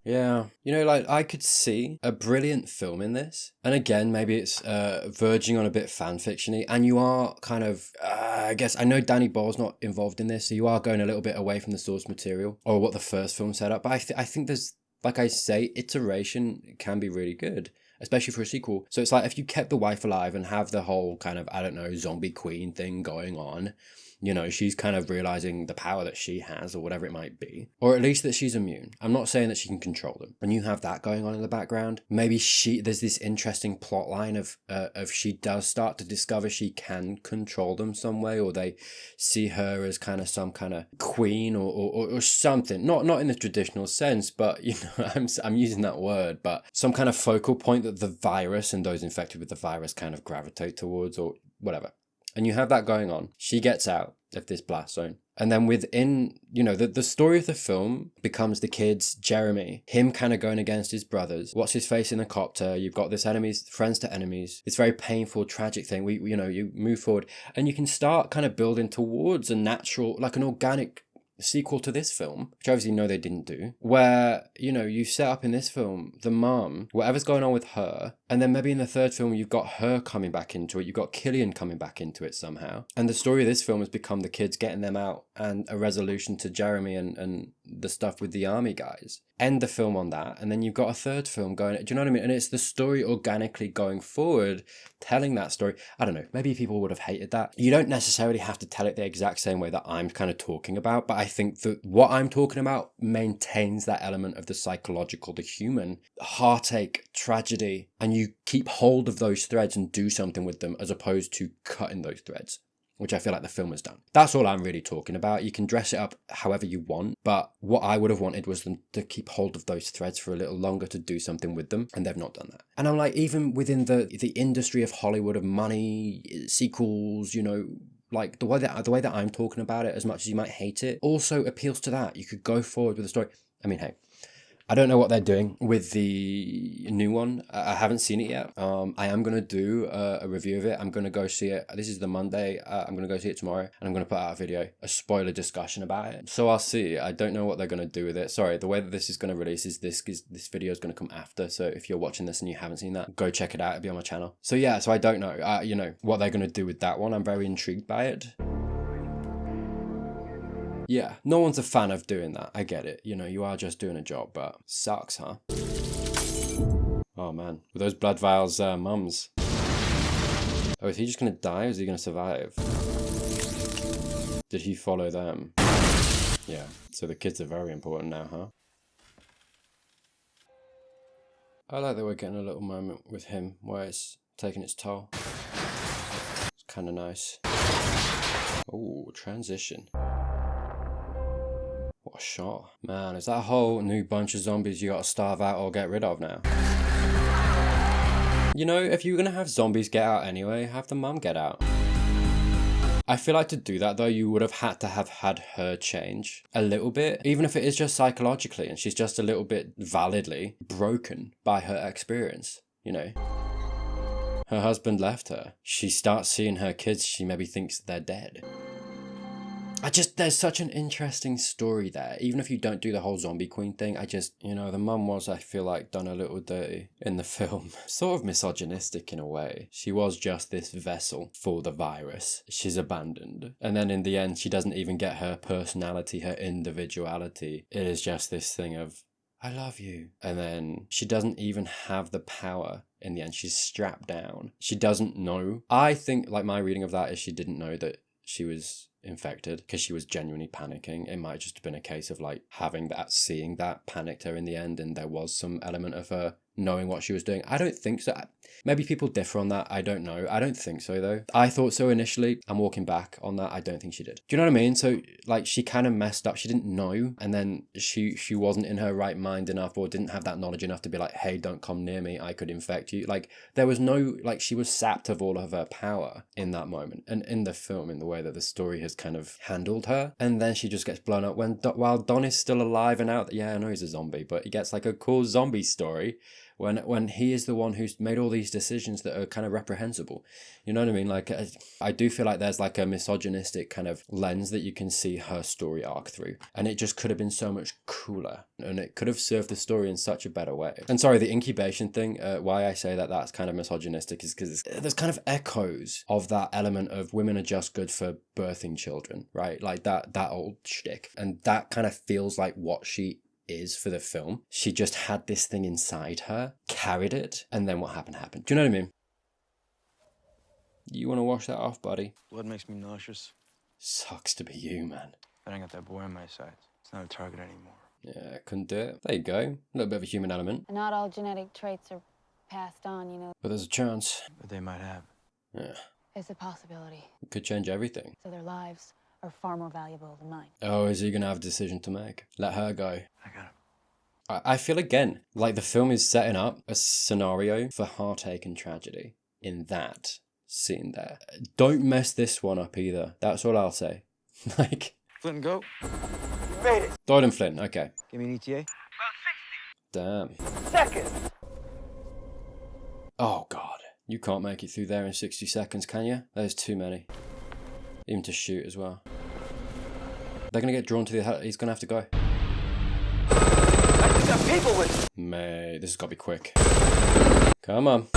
Yeah, you know, like I could see a brilliant film in this. And again, maybe it's verging on a bit fan fiction-y, and you are kind of, I guess, I know Danny Boyle's not involved in this, so you are going a little bit away from the source material or what the first film set up. But I think there's, like I say, iteration can be really good, especially for a sequel. So it's like if you kept the wife alive and have the whole kind of, I don't know, zombie queen thing going on, you know, she's kind of realizing the power that she has or whatever it might be, or at least that she's immune. I'm not saying that she can control them. And you have that going on in the background. Maybe there's this interesting plot line of she does start to discover she can control them some way, or they see her as kind of some kind of queen or something. Not in the traditional sense, but you know, I'm using that word, but some kind of focal point that the virus and those infected with the virus kind of gravitate towards or whatever. And you have that going on. She gets out of this blast zone. And then within, you know, the story of the film becomes the kids, Jeremy, him kind of going against his brothers. What's his face in the copter? You've got this friends to enemies. It's very painful, tragic thing. You know, you move forward and you can start kind of building towards a natural, like an organic sequel to this film, which obviously no they didn't do, where, you know, you set up in this film the mum, whatever's going on with her, and then maybe in the third film you've got her coming back into it, you've got Killian coming back into it somehow, and the story of this film has become the kids getting them out and a resolution to Jeremy and the stuff with the army guys. End the film on that, and then you've got a third film going, do you know what I mean? And it's the story organically going forward, telling that story. I don't know, maybe people would have hated that. You don't necessarily have to tell it the exact same way that I'm kind of talking about, but I think that what I'm talking about maintains that element of the psychological, the human, heartache, tragedy, and you keep hold of those threads and do something with them as opposed to cutting those threads, which I feel like the film has done. That's all I'm really talking about. You can dress it up however you want, but what I would have wanted was them to keep hold of those threads for a little longer to do something with them, and they've not done that. And I'm like, even within the industry of Hollywood, of money, sequels, you know, like the way that I'm talking about it, as much as you might hate it, also appeals to that. You could go forward with the story. I mean, hey, I don't know what they're doing with the new one. I haven't seen it yet. I am going to do a review of it. I'm going to go see it. This is the Monday. I'm going to go see it tomorrow. And I'm going to put out a video, a spoiler discussion about it. So I'll see. I don't know what they're going to do with it. Sorry, the way that this is going to release is this video is going to come after. So if you're watching this and you haven't seen that, go check it out. It'll be on my channel. So yeah, so I don't know, you know, what they're going to do with that one. I'm very intrigued by it. Yeah, no one's a fan of doing that. I get it. You know, you are just doing a job, but sucks, huh? Oh man. Were those blood vials mums? Oh, is he just gonna die or is he gonna survive? Did he follow them? Yeah, so the kids are very important now, huh? I like that we're getting a little moment with him where it's taking its toll. It's kind of nice. Oh, transition. What a shot. Man, is that a whole new bunch of zombies you gotta starve out or get rid of now? You know, if you're gonna have zombies get out anyway, have the mum get out. I feel like to do that though, you would have had her change a little bit, even if it is just psychologically and she's just a little bit validly broken by her experience, you know. Her husband left her. She starts seeing her kids, she maybe thinks they're dead. There's such an interesting story there. Even if you don't do the whole zombie queen thing, you know, the mum was, I feel like, done a little dirty in the film. Sort of misogynistic in a way. She was just this vessel for the virus. She's abandoned. And then in the end, she doesn't even get her personality, her individuality. It is just this thing of, I love you. And then she doesn't even have the power in the end. She's strapped down. She doesn't know. I think, like, my reading of that is she didn't know that she was infected because she was genuinely panicking. It might just have been a case of like seeing that panicked her in the end, and there was some element of her knowing what she was doing. I don't think so. Maybe people differ on that. I don't know. I don't think so though. I thought so initially. I'm walking back on that. I don't think she did. Do you know what I mean? So like she kind of messed up. She didn't know, and then she wasn't in her right mind enough, or didn't have that knowledge enough to be like, hey, don't come near me, I could infect you. Like there was no, like, she was sapped of all of her power in that moment, and in the film, in the way that the story has kind of handled her. And then she just gets blown up while Don is still alive and out. Yeah, I know he's a zombie, but he gets like a cool zombie story when he is the one who's made all these decisions that are kind of reprehensible. You know what I mean? Like, I do feel like there's like a misogynistic kind of lens that you can see her story arc through. And it just could have been so much cooler. And it could have served the story in such a better way. And sorry, the incubation thing, why I say that that's kind of misogynistic is because there's kind of echoes of that element of women are just good for birthing children, right? Like that old shtick. And that kind of feels like what she is for the film. She just had this thing inside her, carried it, and then what happened. Do you know what I mean? You want to wash that off, buddy? Blood makes me nauseous. Sucks to be you, man. I got that boy on my side. It's not a target anymore. Yeah, couldn't do it. There you go. A little bit of a human element. Not all genetic traits are passed on, you know. But there's a chance. But they might have. Yeah. It's a possibility. It could change everything. So their lives are far more valuable than mine. Oh, is he going to have a decision to make? Let her go. I got him. I feel again, like the film is setting up a scenario for heartache and tragedy in that scene there. Don't mess this one up either. That's all I'll say. Like... Flint, go. You made it. Doyle and Flint, okay. Give me an ETA. Damn. Seconds. Oh, God. You can't make it through there in 60 seconds, can you? There's too many. Even to shoot as well. They're going to get drawn to the... He's going to have to go. I think got people with... Mate, this has got to be quick. Come on.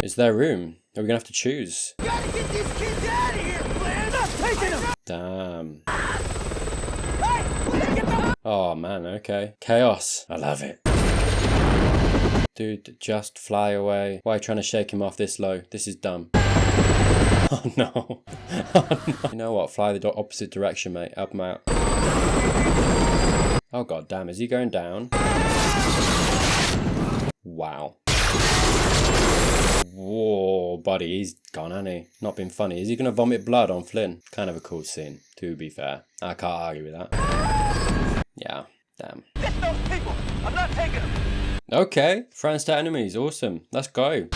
Is there room? Are we going to have to choose? Gotta get these kids out of here, Flint! Stop taking them! Damn. Hey! We gotta get them! Oh, man, okay. Chaos. I love it. Dude, just fly away. Why are you trying to shake him off this low? This is dumb. Oh no. Oh no. You know what? Fly the opposite direction, mate. Help him out. Oh god damn, is he going down? Wow. Whoa, buddy, he's gone, hasn't he? Not been funny. Is he going to vomit blood on Flynn? Kind of a cool scene, to be fair. I can't argue with that. Yeah, damn. Get those people! I'm not taking them! Okay, friends to enemies, awesome. Let's go.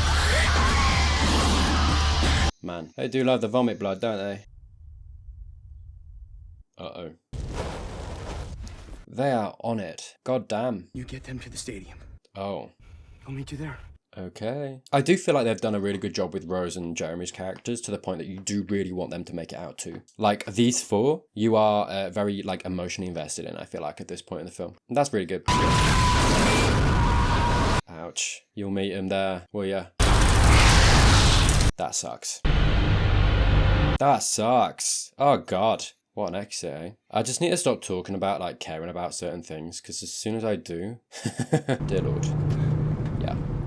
Man, they do love the vomit blood, don't they? Uh-oh. They are on it. God damn. You get them to the stadium. Oh. I'll meet you there. Okay. I do feel like they've done a really good job with Rose and Jeremy's characters to the point that you do really want them to make it out too. Like, these four, you are very, like, emotionally invested in, I feel like, at this point in the film. And that's really good. Ouch. You'll meet him there, will ya? That sucks. That sucks. Oh, God. What an exit, eh? I just need to stop talking about, like, caring about certain things, because as soon as I do... Dear Lord.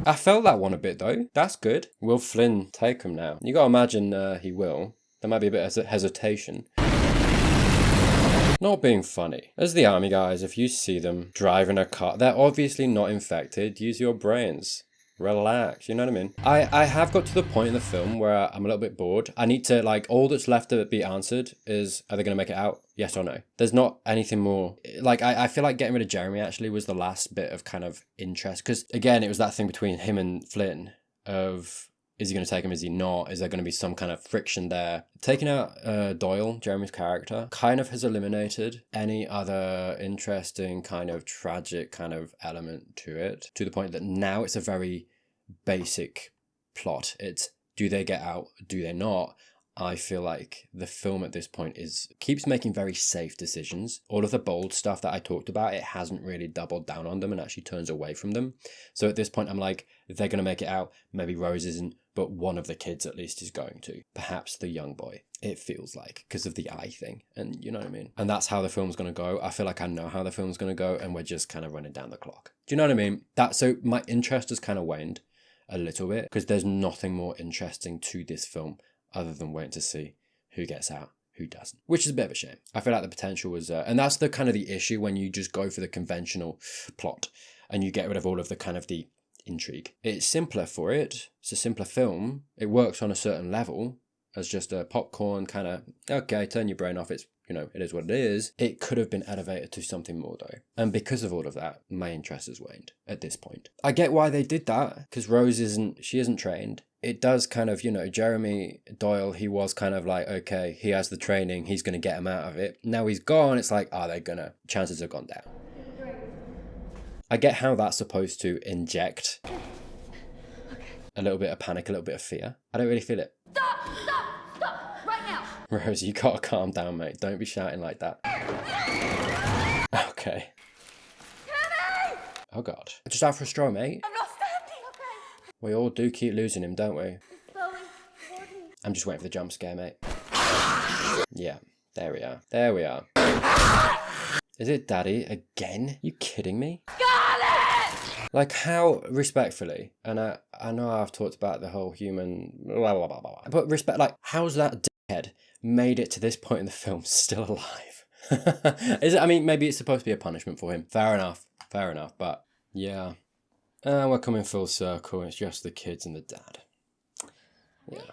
I felt that one a bit though. That's good. Will Flynn take him now? You gotta imagine he will. There might be a bit of hesitation. Not being funny. As the army guys, if you see them driving a car, they're obviously not infected. Use your brains. Relax, you know what I mean? I have got to the point in the film where I'm a little bit bored. I need to, like, all that's left to be answered is, are they going to make it out? Yes or no? There's not anything more. Like, I feel like getting rid of Jeremy actually was the last bit of kind of interest. Because, again, it was that thing between him and Flynn of, is he going to take him? Is he not? Is there going to be some kind of friction there? Taking out Doyle, Jeremy's character, kind of has eliminated any other interesting kind of tragic kind of element to it. To the point that now it's a very basic plot. It's, do they get out? Do they not? I feel like the film at this point keeps making very safe decisions. All of the bold stuff that I talked about, it hasn't really doubled down on them and actually turns away from them. So at this point, I'm like, if they're going to make it out, maybe Rose isn't, but one of the kids at least is going to. Perhaps the young boy, it feels like, because of the eye thing. And you know what I mean? And that's how the film's going to go. I feel like I know how the film's going to go and we're just kind of running down the clock. Do you know what I mean? So my interest has kind of waned a little bit because there's nothing more interesting to this film other than waiting to see who gets out, who doesn't, which is a bit of a shame. I feel like the potential was, and that's the kind of the issue when you just go for the conventional plot and you get rid of all of the kind of the intrigue. It's simpler for it. It's a simpler film. It works on a certain level as just a popcorn kind of, okay, turn your brain off. It's, you know, it is what it is. It could have been elevated to something more though. And because of all of that, my interest has waned at this point. I get why they did that because Rose isn't trained. It does kind of, you know, Jeremy Doyle, he was kind of like, okay, he has the training, he's going to get him out of it. Now he's gone, it's like, are they going to? Chances have gone down. I get how that's supposed to inject a little bit of panic, a little bit of fear. I don't really feel it. Stop, right now. Rose, you gotta calm down, mate. Don't be shouting like that. Okay. Kenny! Oh, God. Just out for a stroll, mate. I'm not standing, okay? We all do keep losing him, don't we? It's Bowie. Gordon. I'm just waiting for the jump scare, mate. Yeah, there we are. There we are. Is it Daddy again? You kidding me? Like, how respectfully, and I know I've talked about the whole human blah, blah, blah, blah, but respect, like, how's that dickhead made it to this point in the film still alive? Is it? I mean, maybe it's supposed to be a punishment for him. Fair enough, but yeah. We're coming full circle, it's just the kids and the dad. Yeah.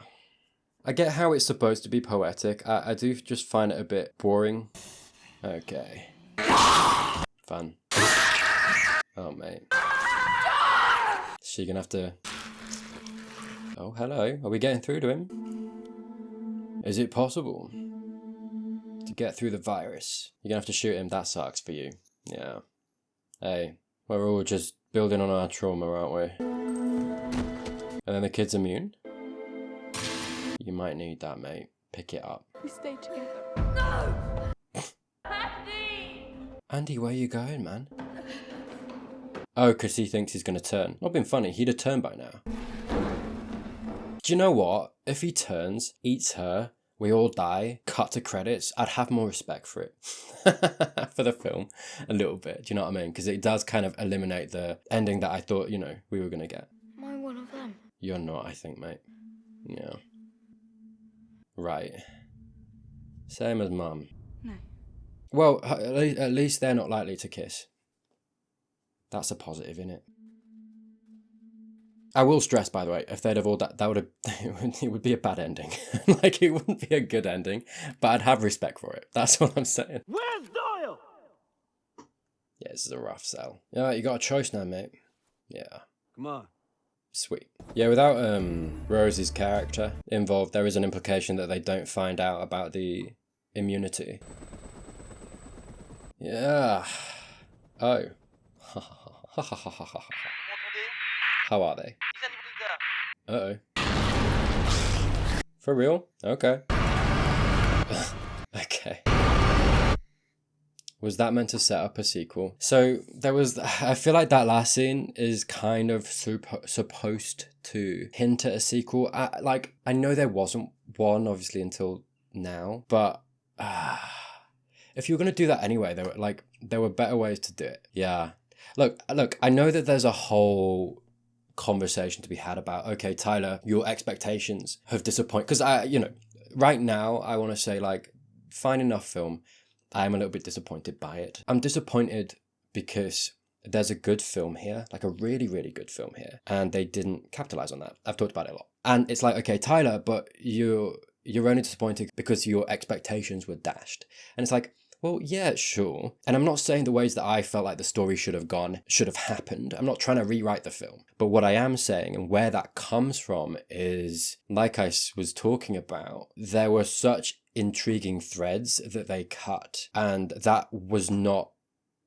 I get how it's supposed to be poetic. I do just find it a bit boring. Okay. Fun. Oh, mate. Is she gonna have to... Oh, hello. Are we getting through to him? Is it possible to get through the virus? You're gonna have to shoot him. That sucks for you. Yeah. Hey, we're all just building on our trauma, aren't we? And then the kid's immune? You might need that, mate. Pick it up. We stay together. No! Andy, where you going, man? Oh, because he thinks he's going to turn. Not being funny, he'd have turned by now. Do you know what? If he turns, eats her, we all die, cut to credits, I'd have more respect for it. For the film, a little bit. Do you know what I mean? Because it does kind of eliminate the ending that I thought, you know, we were going to get. Am I one of them? You're not, I think, mate. Yeah. Right. Same as Mum. No. Well, at least they're not likely to kiss. That's a positive, innit? I will stress, by the way, if they'd have all that would have, it would be a bad ending. Like, it wouldn't be a good ending, but I'd have respect for it. That's what I'm saying. Where's Doyle? Yeah, this is a rough sell. Yeah, you got a choice now, mate. Yeah. Come on. Sweet. Yeah, without Rose's character involved, there is an implication that they don't find out about the immunity. Yeah. Oh. How are they? Uh-oh. For real? Okay. Okay. Was that meant to set up a sequel? So there was, I feel like that last scene is kind of supposed to hint at a sequel. I know there wasn't one, obviously, until now, but if you were going to do that anyway, there were better ways to do it. Yeah. Look, I know that there's a whole conversation to be had about, okay, Tyler, your expectations have disappointed. Because right now I want to say, like, fine enough film. I'm a little bit disappointed by it. I'm disappointed because there's a good film here, like a really, really good film here, and they didn't capitalize on that. I've talked about it a lot. And it's like, okay, Tyler, but you're only disappointed because your expectations were dashed. And it's like, well, yeah, sure. And I'm not saying the ways that I felt like the story should have happened. I'm not trying to rewrite the film. But what I am saying, and where that comes from, is, like I was talking about, there were such intriguing threads that they cut. And that was not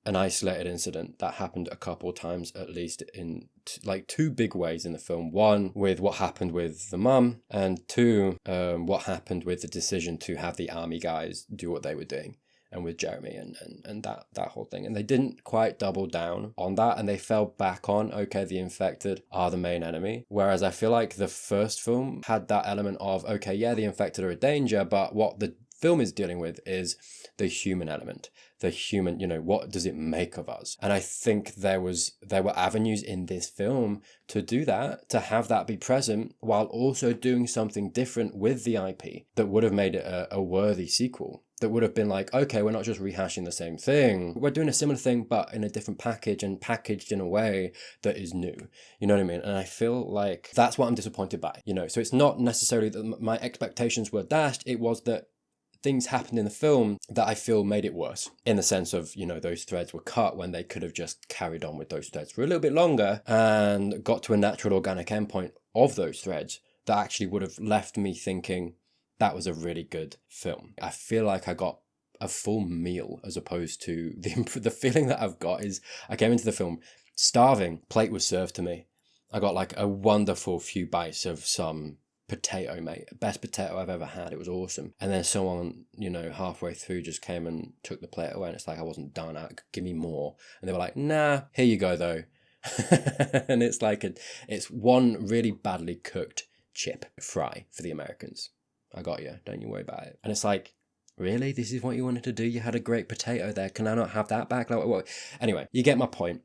an isolated incident. That happened a couple of times, at least in like two big ways in the film. One, with what happened with the mum, and two, what happened with the decision to have the army guys do what they were doing, and with Jeremy and that whole thing. And they didn't quite double down on that, and they fell back on, okay, the infected are the main enemy. Whereas I feel like the first film had that element of, okay, yeah, the infected are a danger, but what the film is dealing with is the human element. The human, what does it make of us? And I think there were avenues in this film to do that, to have that be present, while also doing something different with the IP that would have made it a worthy sequel. That would have been like, okay, we're not just rehashing the same thing. We're doing a similar thing, but in a different package, and packaged in a way that is new. You know what I mean? And I feel like that's what I'm disappointed by. So it's not necessarily that my expectations were dashed. It was that things happened in the film that I feel made it worse, in the sense of, those threads were cut when they could have just carried on with those threads for a little bit longer and got to a natural organic endpoint of those threads that actually would have left me thinking that was a really good film. I feel like I got a full meal, as opposed to the feeling that I've got is I came into the film starving, plate was served to me. I got like a wonderful few bites of some potato, mate. Best potato I've ever had. It was awesome. And then someone, halfway through just came and took the plate away, and it's like I wasn't done. Give me more. And they were like, nah, here you go though. And it's like it's one really badly cooked chip fry for the Americans. I got you. Don't you worry about it. And it's like, really? This is what you wanted to do? You had a great potato there. Can I not have that back? Like, what? Anyway, you get my point.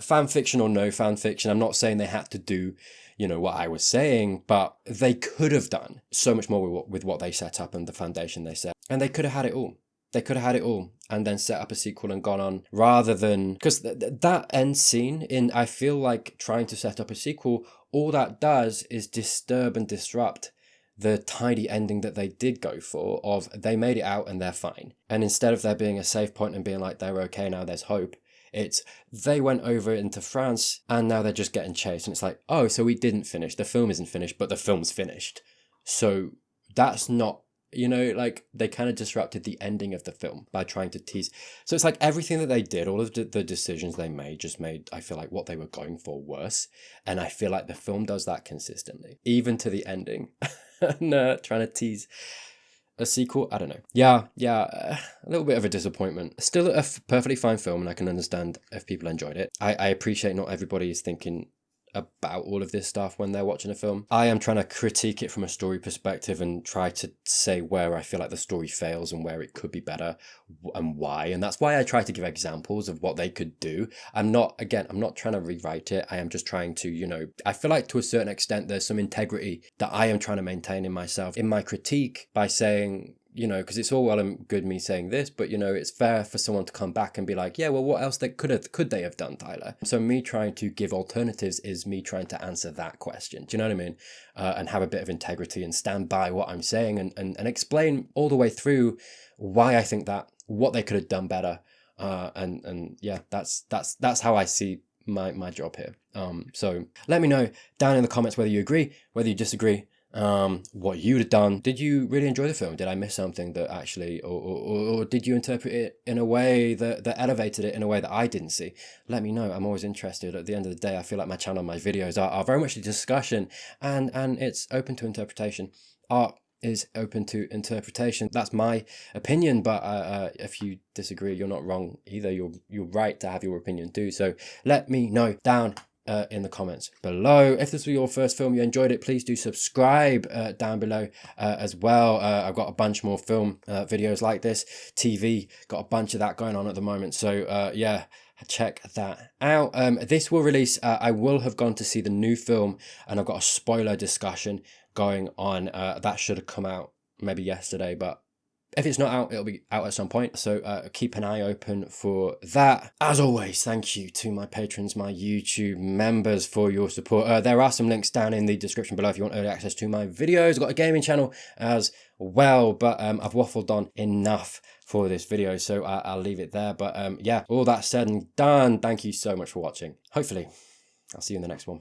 Fan fiction or no fan fiction, I'm not saying they had to do what I was saying, but they could have done so much more with what they set up and the foundation they set. And they could have had it all. They could have had it all and then set up a sequel and gone on, rather than... Because that end scene I feel like trying to set up a sequel, all that does is disturb and disrupt the tidy ending that they did go for, of they made it out and they're fine. And instead of there being a safe point and being like, they're okay now, there's hope, it's they went over into France and now they're just getting chased. And it's like, oh, so we didn't finish. The film isn't finished, but the film's finished. So that's not, like they kind of disrupted the ending of the film by trying to tease. So it's like everything that they did, all of the decisions they made just made, I feel like, what they were going for worse. And I feel like the film does that consistently, even to the ending. No, trying to tease a sequel, I don't know. Yeah, a little bit of a disappointment. Still a perfectly fine film, and I can understand if people enjoyed it. I appreciate not everybody is thinking about all of this stuff when they're watching a film. I am trying to critique it from a story perspective and try to say where I feel like the story fails and where it could be better and why. And that's why I try to give examples of what they could do. I'm not trying to rewrite it. I am just trying to, I feel like to a certain extent there's some integrity that I am trying to maintain in myself, in my critique, by saying, because it's all well and good me saying this, but it's fair for someone to come back and be like, yeah, well, what else could they have done, Tyler? So me trying to give alternatives is me trying to answer that question. Do you know what I mean? And have a bit of integrity and stand by what I'm saying and explain all the way through why I think that, what they could have done better. And yeah, that's how I see my job here. So let me know down in the comments whether you agree, whether you disagree, what you'd have done. Did you really enjoy the film? Did I miss something that actually, or did you interpret it in a way that elevated it in a way that I didn't see? Let me know. I'm always interested. At the end of the day, I feel like my channel, my videos are very much a discussion, and it's open to interpretation. Art is open to interpretation. That's my opinion, but if you disagree, you're not wrong either. You're right to have your opinion too. So let me know down in the comments below. If this was your first film, you enjoyed it, please do subscribe down below as well. I've got a bunch more film videos like this. TV, got a bunch of that going on at the moment. So yeah, check that out. This will release, I will have gone to see the new film, and I've got a spoiler discussion going on. That should have come out maybe yesterday, but if it's not out, it'll be out at some point. So keep an eye open for that. As always, thank you to my patrons, my YouTube members, for your support. There are some links down in the description below if you want early access to my videos. I've got a gaming channel as well, but I've waffled on enough for this video, so I'll leave it there. But yeah, all that said and done, thank you so much for watching. Hopefully, I'll see you in the next one.